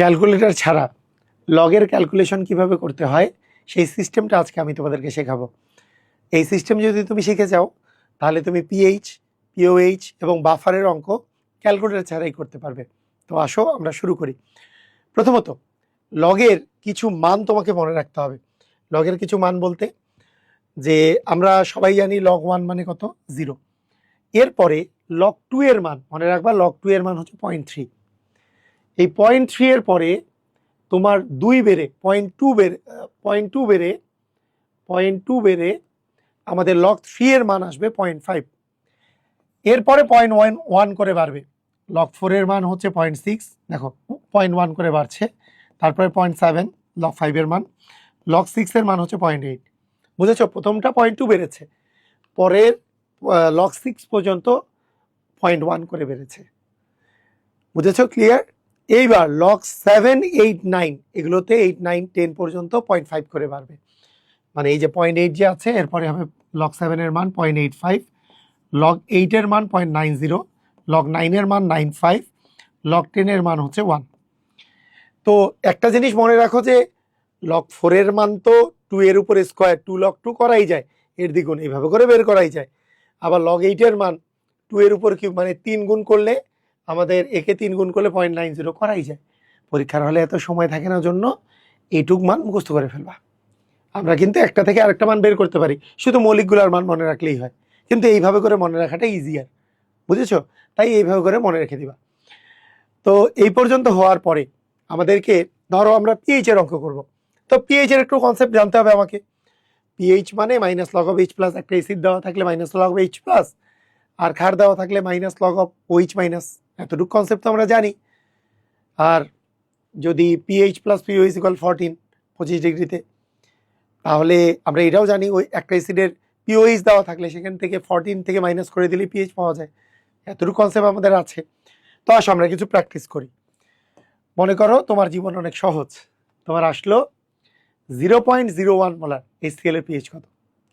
Calculator ছাড়া লগের calculation কিভাবে করতে হয় সেই সিস্টেমটা আজকে আমি তোমাদেরকে শেখাবো। এই সিস্টেম যদি তুমি শিখে যাও তাহলে তুমি পিএইচ, পিওএইচ এবং বাফারের অঙ্ক ক্যালকুলেটর ছাড়াই করতে পারবে। তো আসো আমরা শুরু করি। প্রথমত লগের কিছু মান তোমাকে মনে রাখতে হবে। লগের কিছু মান বলতে যে আমরা সবাই জানি লগ 1 মানে কত, 0। এরপরে লগ 2 এর মান মনে রাখবা, লগ 2 এর মান হচ্ছে 0.3। এই 0.3 এর পরে তোমার 2 বেড়ে 0.2 বেড়ে আমাদের লগ 3 এর মান আসবে 0.5। এরপরে 0.1 করে বাড়বে। লগ 4 এর মান হচ্ছে 0.6, দেখো 0.1 করে বাড়ছে। তারপরে 0.7 লগ 5 এর মান, লগ 6 এর মান হচ্ছে 0.8। বুঝেছো, প্রথমটা 0.2 বেড়েছে, পরের লগ 6 পর্যন্ত 0.1 করে বেড়েছে। বুঝেছো, ক্লিয়ার? এইবার লগ 7, 8, 9 এগুলোতে 8, 9, 10 পর্যন্ত 0.5 করে বাড়বে। মানে এই যে 0.8 যে আছে, এরপরে হবে লগ 7 এর মান 0.85, লগ 8 এর মান 0.90, লগ 9 এর মান 95, লগ 10 এর মান হচ্ছে 1। তো একটা জিনিস মনে রাখো যে লগ 4 এর মান তো 2 এর উপর স্কোয়ার, 2 লগ 2 করাই যায়, এর দ্বিগুণ এইভাবে করে বের করাই যায়। আবার লগ 8 এর মান 2 এর উপর কিউব, মানে 3 গুণ করলে আমাদের একে 3 গুণ করলে 0.90 করাই যায়। পরীক্ষার হলে এত সময় থাকে না জন্য এইটুক মান মুখস্থ করে ফেলবা। আমরা কিন্তু একটা থেকে আরেকটা মান বের করতে পারি, শুধু মৌলিকগুলোর মান মনে রাখলেই হয়। কিন্তু এইভাবে করে মনে রাখাটা ইজিয়ার, বুঝেছো? তাই এইভাবে করে মনে রেখে দিবা। তো এই পর্যন্ত হওয়ার পরে আমাদেরকে ধরো আমরা পিএইচ এর অঙ্ক করব। তো পিএইচ এর একটু কনসেপ্ট জানতে হবে আমাকে। পিএইচ মানে minus log of H plus, একটা এসিড দেওয়া থাকলে minus log of H plus, আর ক্ষার দেওয়া থাকলে minus log of OH minus. এতটুকু কনসেপ্ট তো আমরা জানি। আর যদি পিএইচ প্লাস পিওএইচ ইকুয়াল 14, 25 ডিগ্রিতে, তাহলে আমরা এটাও জানি ওই একটা অ্যাসিডের পিওএইচ দেওয়া থাকলে সেখান থেকে 14 থেকে মাইনাস করে দিলে পিএইচ পাওয়া যায়। এতটুকু কনসেপ্ট আমাদের আছে। তো আসো আমরা কিছু প্র্যাকটিস করি। মনে করো তোমার জীবন অনেক সহজ, তোমার আসলো 0.01 মোলার HCl এর পিএইচ কত,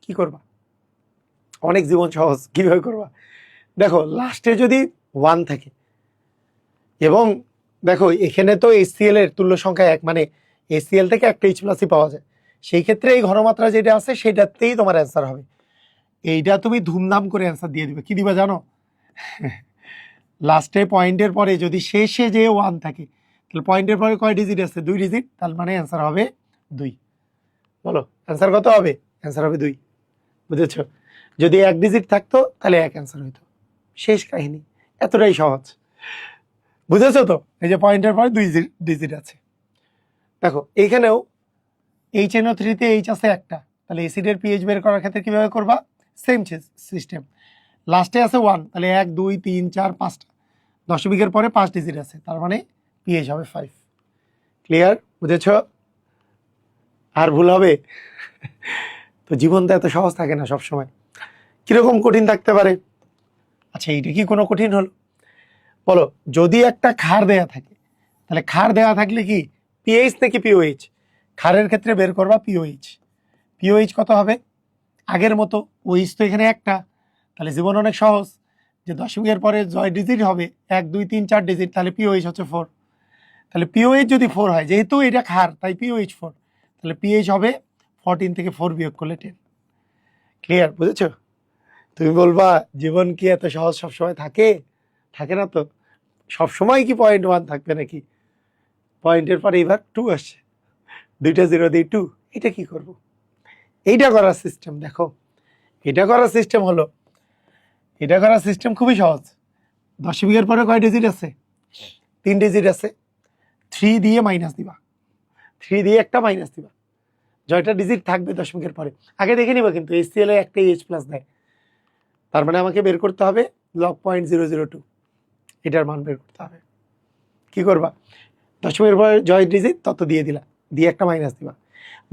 কি করবা? অনেক জীবন সহজ, কিভাবে করবা? দেখো লাস্টে যদি 1 থাকে এবং দেখো এখানে তো HCl এর তুল্য সংখ্যা 1, মানে HCl থেকে একটা H প্লাসই পাওয়া যায়। সেই ক্ষেত্রে এই ঘনমাত্রা যেটা আছে সেটাতেই তোমার অ্যান্সার হবে। এইটা তুমি ধুমধাম করে অ্যান্সার দিয়ে দিবে। কি দিবা জানো? লাস্টে পয়েন্টের পরে যদি শেষে যে 1 থাকে, তাহলে পয়েন্টের পরে কয় ডিজিট আছে? 2 ডিজিট, তার মানে অ্যান্সার হবে 2। বলো অ্যান্সার কত হবে? অ্যান্সার হবে 2। বুঝেছো? যদি 1 ডিজিট থাকতো তাহলে 1 অ্যান্সার হইতো। শেষ কাহিনী, এতটাই সহজ। বুঝেছো তো? এই যে পয়েন্টের পরে 2 ডিজিট আছে। দেখো এইখানেও HNO3 তে H আছে একটা, তাহলে অ্যাসিডের পিএইচ বের করার ক্ষেত্রে কিভাবে করবা? Same system. লাস্টে আছে 1, তাহলে 1, 2, 3, 4, 5টা দশমিকের পরে 5 ডিজিট আছে, তার মানে পিএইচ হবে 5। ক্লিয়ার? বুঝেছো? আর ভুল হবে? তো জীবন তো এত সহজ থাকে না সবসময়, কিরকম কঠিন থাকতে পারে। আচ্ছা এইটা কি কোনো কঠিন হলো? বলো, যদি একটা ক্ষার দেয়া থাকে, তাহলে ক্ষার দেওয়া থাকলে কি পিএইচ নাকি পিওএইচ? ক্ষারের ক্ষেত্রে বের করবা পিওএইচ। পিওএইচ কত হবে? আগের মতো ওইচ তো এখানে একটা, তাহলে জীবন অনেক সহজ, যে দশমিকের পরে জয় ডিজিট হবে 1, 2, 3, 4 ডিজিট, তাহলে পিওএইচ হচ্ছে 4। তাহলে পিওএইচ যদি 4 হয়, যেহেতু এটা ক্ষার তাই পিওএইচ 4, তাহলে পিএইচ হবে 14 থেকে 4 বিয়োগ করলে 10। ক্লিয়ার? বুঝেছো? তুমি বলবা জীবন কি এত সহজ সবসময় থাকে? থাকে না তো। সবসময় কি 0.1 থাকবে নাকি? পয়েন্টের পরে এবার 2 আসছে, 2টা 0 দিয়ে 2। এটা কি করব? এইটা করার সিস্টেম দেখো, এটা করার সিস্টেম হলো, এটা করার সিস্টেম খুবই সহজ। দশমিকের পরে কয় ডিজিট আছে? 3 ডিজিট আছে। 3 দিয়ে মাইনাস দিবা, 3 দিয়ে একটা মাইনাস দিবা, জয়টা ডিজিট থাকবে দশমিকের পরে আগে দেখে নিবা। কিন্তু HCl এ একটা H প্লাস দেয়, তার মানে আমাকে বের করতে হবে লগ 0.002, এটার মান বের করতে হবে। কি করবা? দশমিকের পরে জয় ডিজিট তত দিয়ে দিলা, দিয়ে একটা মাইনাস দিবা।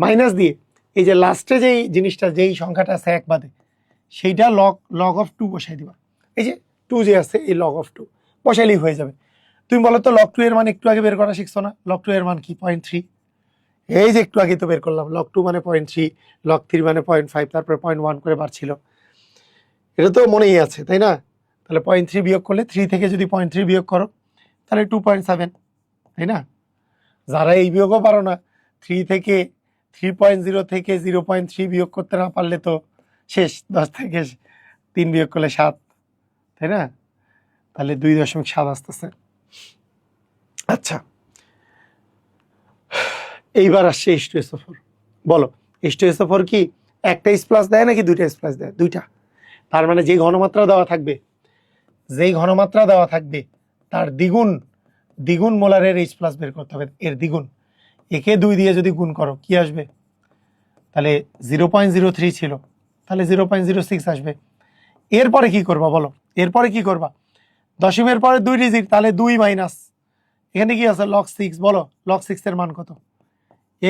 মাইনাস দিয়ে এই যে লাস্টে যেই জিনিসটা, যেই সংখ্যাটা আছে 1 বাদে, সেইটা লগ অফ 2 বসাই দিবা। এই যে 2 যে আছে, এই লগ অফ 2 বসাইলেই হয়ে যাবে। তুমি বলো তো লগ 2 এর মান একটু আগে বের করা শিখছো না? লগ 2 এর মান কি? 0.3। এই যে একটু আগে তো বের করলাম, লগ 2 মানে 0.3, লগ 3 মানে 0.5, তারপরে 0.1 করে বাড়ছিল। এটা তো মনেই আছে, তাই না? তাহলে 0.3 বিয়োগ করলে, 3 থেকে যদি 0.3 বিয়োগ করো তাহলে 2.7, তাই না? যারা এই বিয়োগও পারো না, 3 থেকে 3.0 থেকে 0.3 বিয়োগ করতে না পারলে তো শেষ। 10 থেকে 3 বিয়োগ করলে 7, তাই না? তাহলে 2.7 আসতেছে। আচ্ছা, এইবার আসছে H2SO4। বলো H2SO4 কি একটা H প্লাস দেয় নাকি দুইটা H প্লাস দেয়? দুইটা। তার মানে যেই ঘনমাত্রা দেওয়া থাকবে, তার দ্বিগুণ মোলারের H প্লাস বের করতে হবে, এর দ্বিগুণ। একে 2 দিয়ে যদি গুণ করো কি আসবে? তাহলে 0.03 ছিল, তাহলে 0.06 আসবে। এরপরে কি করবা বলো? এরপরে কি করবা? দশমিকের পরে 2 ডিজিট, তাহলে 2 মাইনাস, এখানে কি আছে log 6। বলো log 6 এর মান কত?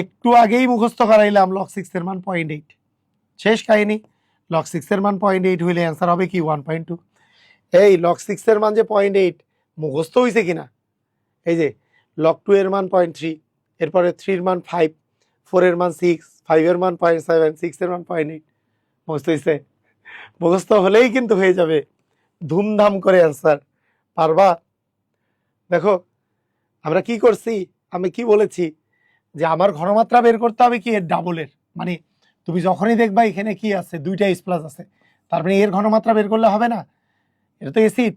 একটু আগেই মুখস্থ করাইলাম log 6 এর মান 0.8। শেষ কাহিনী। log 6 এর মান 0.8 হইলে অ্যান্সার হবে কি 1.2। এই log 6 এর মান যে 0.8 মুখস্থ হয়েছে কিনা? এই যে log 2 এর মান 0.3, এরপরে 3 এর মান 5, 4 এর মান 6, 5 এর মান 0.7, 6 এর মান 0.8। মুখস্থ হয়েছে? মুখস্থ হলেই কিন্তু হয়ে যাবে ধুমধাম করে অ্যান্সার। পারবা? দেখো আমরা কি করছি, আমি কি বলেছি যে আমার ঘনমাত্রা বের করতে হবে কি এর ডাবলের। মানে তুমি যখনই দেখবা এখানে কি আছে, দুইটা H প্লাস আছে, তার মানে এর ঘনমাত্রা বের করলে হবে না? এটা তো অ্যাসিড,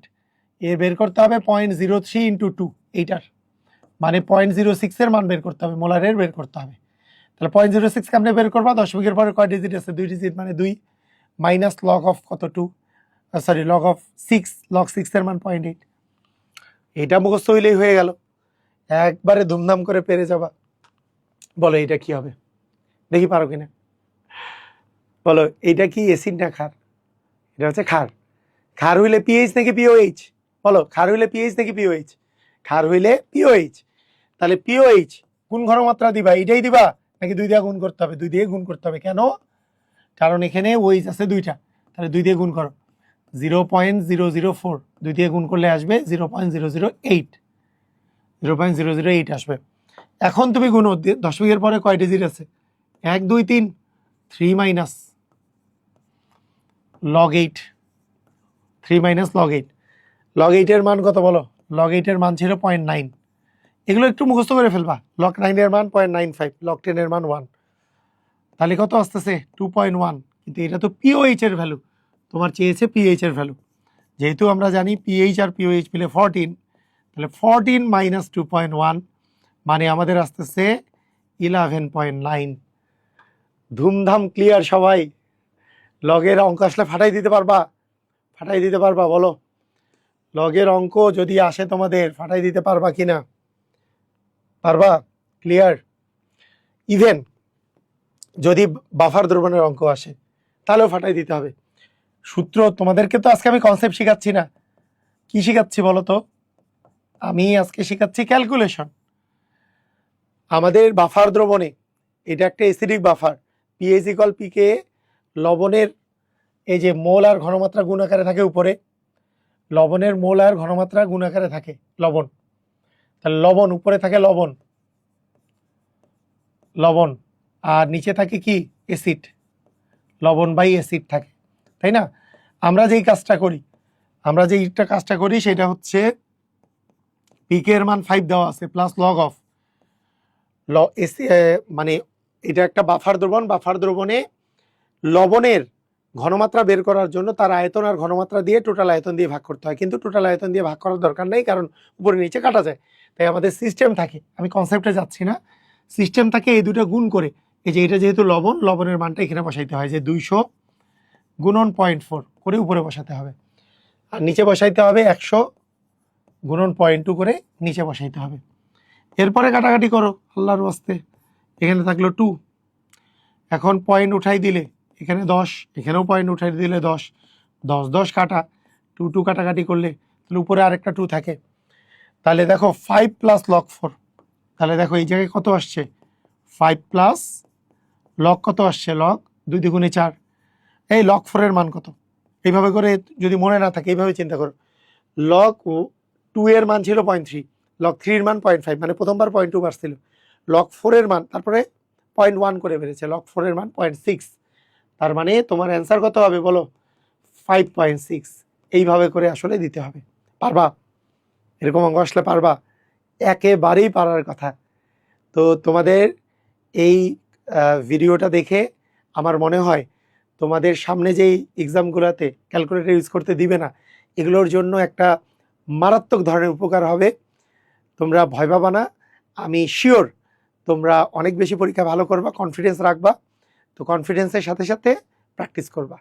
এর বের করতে হবে 0.03 × 2, এইটার মানে 0.06 এর মান বের করতে হবে, মোলারের বের করতে হবে। তাহলে 0.06 কেমনে বের করবা? দশমিকের পরে কয় ডিজিট আছে? 2 ডিজিট, মানে 2 মাইনাস লগ অফ কত? 2, সরি লগ অফ 6, লগ 6 এর মান 0.8। এটা মুখস্থ হইলেই হয়ে গেল, একবারে ধুমধাম করে পেরে যাবা। বলো এটা কি হবে, দেখি পারো কিনা। বলো এটা কি অ্যাসিড না ক্ষার? এটা হচ্ছে ক্ষার। ক্ষার হইলে পিএইচ নাকি পিওএইচ? বলো ক্ষার হইলে পিএইচ নাকি পিওএইচ? ক্ষার হইলে পিওএইচ। তাহলে পিওএইচ কোন ঘনমাত্রা দিবা? এটাই দিবা নাকি 2 দিয়ে গুণ করতে হবে? 2 দিয়ে গুণ করতে হবে। কেন? কারণ এখানে ওইচ আছে দুইটা, তাহলে 2 দিয়ে গুণ করো। 0.004 2 দিয়ে গুণ করলে আসবে 0.008, 0.008 আসবে। এখন তুমি গুণ, দশমিকের পরে কয় ডিজিট আছে? 1 2 3, 3 minus log 8, 3 minus log 8। Log 8 এর মান কত বলো? লগ 8 এর মান ছিল 0.9। এগুলো একটু মুখস্থ করে ফেলবা। লগ 9 এর মান 0.95, লগ 10 এর মান 1, তাহলে কত আসতেছে? 2.1। কিন্তু এটা তো পিওএইচ এর ভ্যালু, তোমার চেয়েছে পিএইচ এর ভ্যালু। যেহেতু আমরা জানি পিএইচ আর পিওএইচ মিলে 14, তাহলে 14 মাইনাস 2.1 মানে আমাদের আসতেছে 11.9। ধুমধাম ক্লিয়ার সবাই? লগের অঙ্ক আসলে ফাটাই দিতে পারবা? ফাটাই দিতে পারবা? বলো লগের অঙ্ক যদি আসে তোমাদের ফাটাই দিতে পারবা কিনা? পারবা? ক্লিয়ার? ইভেন যদি বাফার দ্রবণের অঙ্ক আসে তাহলেও ফাটাই দিতে হবে। সূত্র তোমাদেরকে তো আজকে আমি কনসেপ্ট শেখাচ্ছি না, কি শেখাচ্ছি বলো তো? আমি আজকে শেখাচ্ছি ক্যালকুলেশন। আমাদের বাফার দ্রবণে, এটা একটা অ্যাসিডিক বাফার, পিএইচ ইকুয়াল পিকে, লবণের এই যে মোল আর ঘনমাত্রা গুণ আকারে থাকে উপরে, লবণের মোল আর ঘনমাত্রা গুণ আকারে থাকে লবণ। তাহলে লবণ উপরে থাকে লবণ আর নিচে থাকে কি? অ্যাসিড। লবণ বাই অ্যাসিড থাকে, তাই না? আমরা যেই কাজটা করি সেটা হচ্ছে পিকে এর মান 5 দেওয়া আছে প্লাস লগ অফ মানে এটা একটা বাফার দ্রবণ। বাফার দ্রবণে লবণের ঘনমাত্রা বের করার জন্য তার আয়তন আর ঘনমাত্রা দিয়ে টোটাল আয়তন দিয়ে ভাগ করতে হয়, কিন্তু টোটাল আয়তন দিয়ে ভাগ করার দরকার নেই, কারণ উপরে নিচে কাটা যায়। তাই আমাদের সিস্টেম থাকে, আমি কনসেপ্টে যাচ্ছি না, সিস্টেম থাকে এই দুটো গুণ করে। এই যে এটা যেহেতু লবণের মানটা এখানে বসাইতে হয়, যে 200 গুণন 0.4 করে উপরে বসাতে হবে, আর নিচে বসাইতে হবে 100 গুণন 0.2 করে নিচে বসাইতে হবে। এরপরে কাটাকাটি করো আল্লাহর ওয়াস্তে। এখানে থাকলো 2, এখন পয়েন্ট উঠাই দিলে এখানে 10, এখানেও পয়েন্ট উঠাই দিলে 10, 10 10 কাটা, 2 2 কাটাকাটি করলে তাহলে উপরে আরেকটা 2 থাকে। তাহলে দেখো 5 প্লাস লগ 4, তাহলে দেখো এই জায়গায় কত আসছে? 5 প্লাস লগ কত আসছে? লগ 2 দ্বিগুণে 4। এই লগ 4 এর মান কত? এইভাবে করে যদি মনে না থাকে এইভাবে চিন্তা করো। লগ 2 এর মান ছিল 0.3, লগ 3 এর মান 0.5, মানে প্রথমবার 0.2 বাড়ছিল। লগ 4 এর মান তারপরে 0.1 করে বেড়েছে, লগ 4 এর মান 0.6। তার মানে তোমার অ্যান্সার কত হবে বলো? 5.6। এইভাবে করে আসলে দিতে হবে। পারবা? এরকম অঙ্ক আসলে পারবা? একেবারেই পারার কথা। তো তোমাদের এই ভিডিওটা দেখে আমার মনে হয় তোমাদের সামনে যেই এক্সামগুলোতে ক্যালকুলেটর ইউজ করতে দিবে না, এগুলোর জন্য একটা মারাত্মক ধরনের উপকার হবে। তোমরা ভয় পাবা না, আমি শিওর তোমরা অনেক বেশি পরীক্ষা ভালো করবা, কনফিডেন্স রাখবা। তো কনফিডেন্সের সাথে সাথে প্র্যাকটিস করবা।